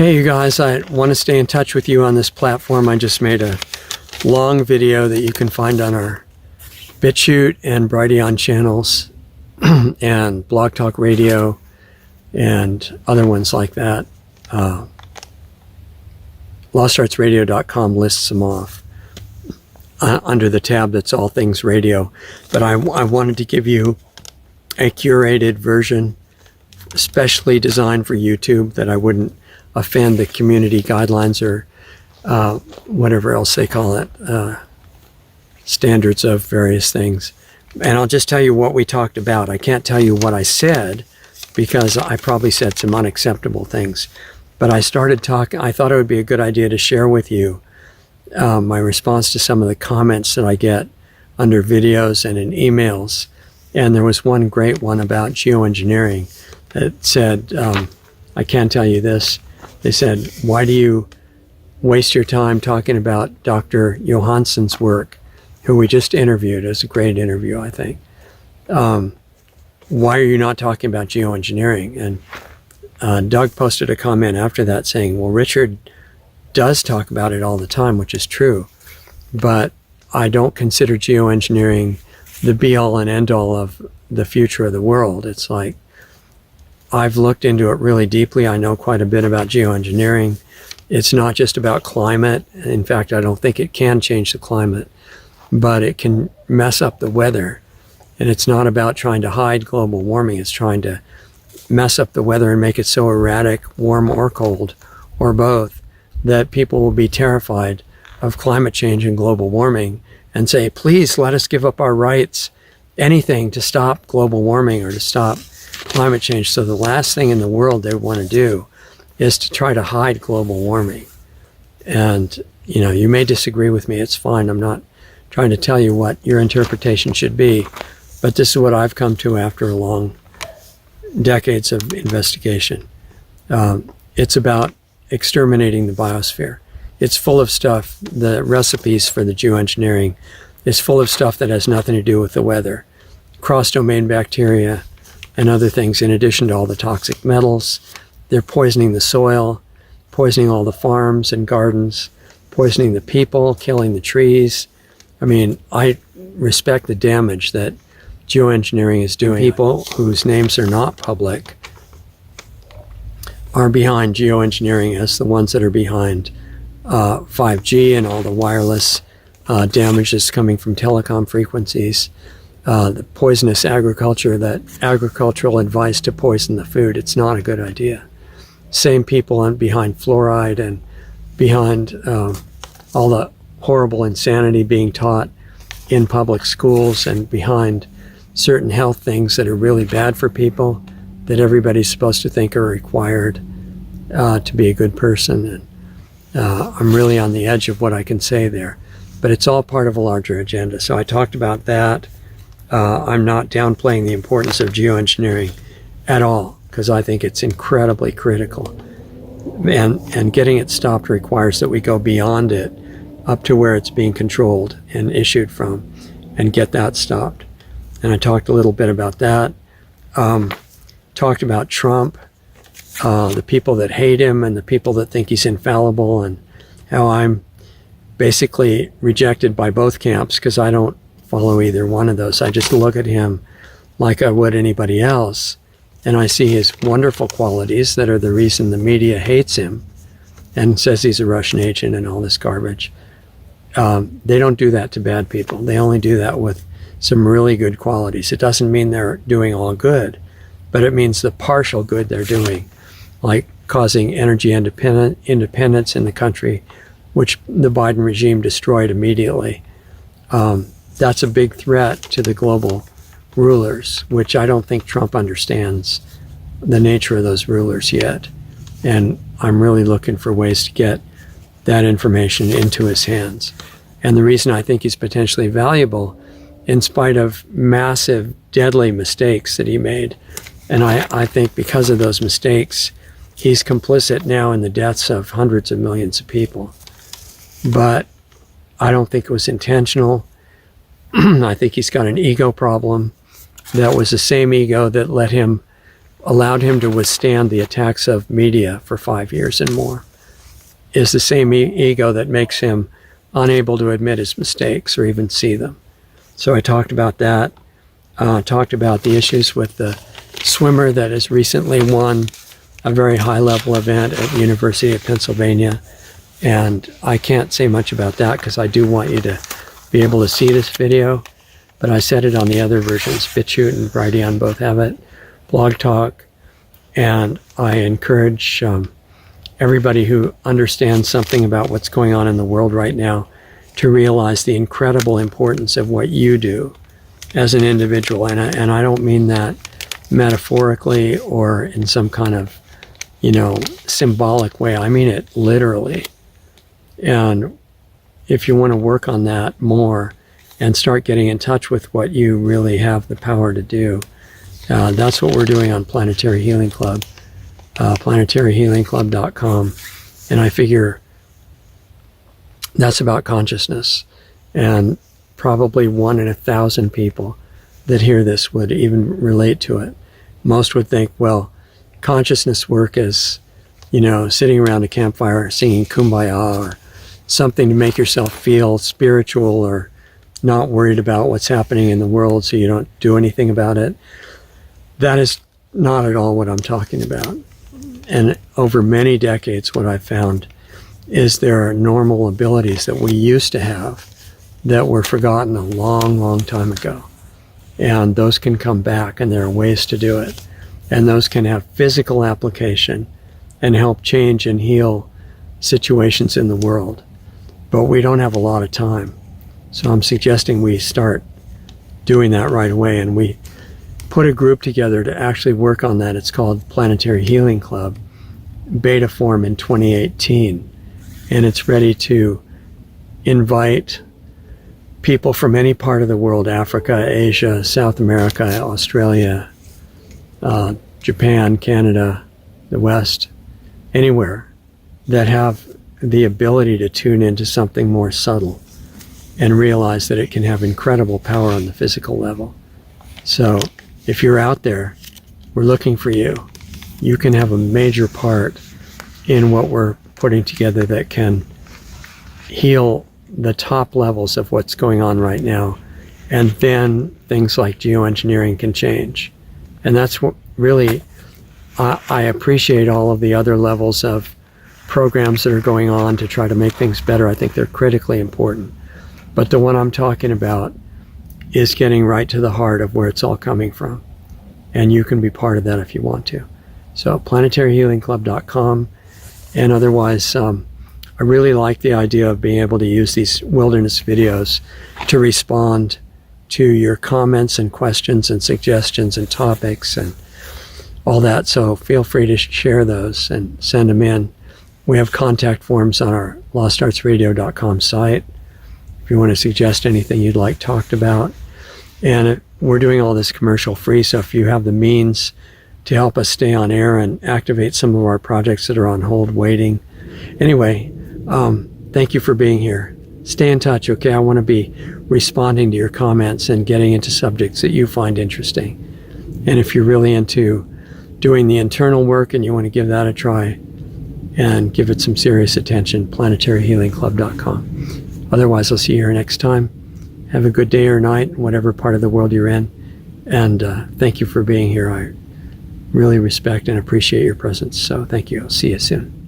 Okay, you guys, I want to stay in touch with you on this platform. I just made a long video that you can find on our BitChute and Brighteon channels and Blog Talk Radio and other ones like that. LostArtsRadio.com lists them off under the tab that's all things radio. But I wanted to give you a curated version, especially designed for YouTube, that I wouldn't offend the community guidelines or whatever else they call it, standards of various things. And I'll just tell you what we talked about. I can't tell you what I said because I probably said some unacceptable things. But I started talking, I thought it would be a good idea to share with you my response to some of the comments that I get under videos and in emails. And there was one great one about geoengineering that said, I can tell you this. They said, why do you waste your time talking about Dr. Johansson's work, who we just interviewed? It was a great interview, I think. Why are you not talking about geoengineering? And Doug posted a comment after that saying, well, Richard does talk about it all the time, which is true, but I don't consider geoengineering the be-all and end-all of the future of the world. It's like, I've looked into it really deeply. I know quite a bit about geoengineering. It's not just about climate. In fact, I don't think it can change the climate, but it can mess up the weather. And it's not about trying to hide global warming. It's trying to mess up the weather and make it so erratic, warm or cold, or both, that people will be terrified of climate change and global warming and say, please let us give up our rights, anything to stop global warming or to stop climate change. So the last thing in the world they want to do is to try to hide global warming. And, you know, you may disagree with me. It's fine. I'm not trying to tell you what your interpretation should be, but this is what I've come to after long decades of investigation. It's about exterminating the biosphere. It's full of stuff. The recipes for the geoengineering is full of stuff that has nothing to do with the weather. Cross-domain bacteria and other things, in addition to all the toxic metals. They're poisoning the soil, poisoning all the farms and gardens, poisoning the people, killing the trees. I mean, I respect the damage that geoengineering is doing. People whose names are not public are behind geoengineering as the ones that are behind 5G and all the wireless damage that's coming from telecom frequencies. The poisonous agriculture, that agricultural advice to poison the food, it's not a good idea. Same people behind fluoride and behind all the horrible insanity being taught in public schools and behind certain health things that are really bad for people that everybody's supposed to think are required to be a good person. And I'm really on the edge of what I can say there, but it's all part of a larger agenda. So I talked about that. I'm not downplaying the importance of geoengineering at all, because I think it's incredibly critical. And getting it stopped requires that we go beyond it up to where it's being controlled and issued from and get that stopped. And I talked a little bit about that. Talked about Trump, the people that hate him and the people that think he's infallible, and how I'm basically rejected by both camps because I don't follow either one of those. I just look at him like I would anybody else, and I see his wonderful qualities that are the reason the media hates him and says he's a Russian agent and all this garbage. They don't do that to bad people. They only do that with some really good qualities. It doesn't mean they're doing all good, but it means the partial good they're doing, like causing energy independence in the country, which the Biden regime destroyed immediately. That's a big threat to the global rulers, which I don't think Trump understands the nature of those rulers yet. And I'm really looking for ways to get that information into his hands. And the reason I think he's potentially valuable, in spite of massive, deadly mistakes that he made, and I think because of those mistakes, he's complicit now in the deaths of hundreds of millions of people. But I don't think it was intentional. I think he's got an ego problem. That was the same ego that let him allowed him to withstand the attacks of media for 5 years and more is the same ego that makes him unable to admit his mistakes or even see them. So I talked about that. Talked about the issues with the swimmer that has recently won a very high-level event at the University of Pennsylvania. And I can't say much about that because I do want you to be able to see this video. But I said it on the other versions. BitChute and Brighteon both have it. Blog Talk. And I encourage everybody who understands something about what's going on in the world right now to realize the incredible importance of what you do as an individual. And I don't mean that metaphorically or in some kind of, symbolic way. I mean it literally. And if you want to work on that more and start getting in touch with what you really have the power to do, that's what we're doing on Planetary Healing Club, planetaryhealingclub.com. And I figure that's about consciousness. And probably 1 in 1,000 people that hear this would even relate to it. Most would think, well, consciousness work is, sitting around a campfire singing Kumbaya or something to make yourself feel spiritual or not worried about what's happening in the world so you don't do anything about it. That is not at all what I'm talking about. And over many decades, what I've found is there are normal abilities that we used to have that were forgotten a long, long time ago. And those can come back, and there are ways to do it. And those can have physical application and help change and heal situations in the world. But we don't have a lot of time. So I'm suggesting we start doing that right away. And we put a group together to actually work on that. It's called Planetary Healing Club, beta form in 2018. And it's ready to invite people from any part of the world, Africa, Asia, South America, Australia, Japan, Canada, the West, anywhere that have the ability to tune into something more subtle and realize that it can have incredible power on the physical level. So if you're out there, we're looking for you. You can have a major part in what we're putting together that can heal the top levels of what's going on right now. And then things like geoengineering can change. And that's what really, I appreciate all of the other levels of programs that are going on to try to make things better. I think they're critically important. But the one I'm talking about is getting right to the heart of where it's all coming from. And you can be part of that if you want to. So planetaryhealingclub.com. And otherwise, I really like the idea of being able to use these wilderness videos to respond to your comments and questions and suggestions and topics and all that. So feel free to share those and send them in. We have contact forms on our lostartsradio.com site if you want to suggest anything you'd like talked about. And we're doing all this commercial free, so if you have the means to help us stay on air and activate some of our projects that are on hold waiting. Anyway, thank you for being here. Stay in touch, okay? I want to be responding to your comments and getting into subjects that you find interesting. And if you're really into doing the internal work and you want to give that a try and give it some serious attention, planetaryhealingclub.com. Otherwise, I'll see you here next time. Have a good day or night, whatever part of the world you're in. And thank you for being here. I really respect and appreciate your presence. So thank you. I'll see you soon.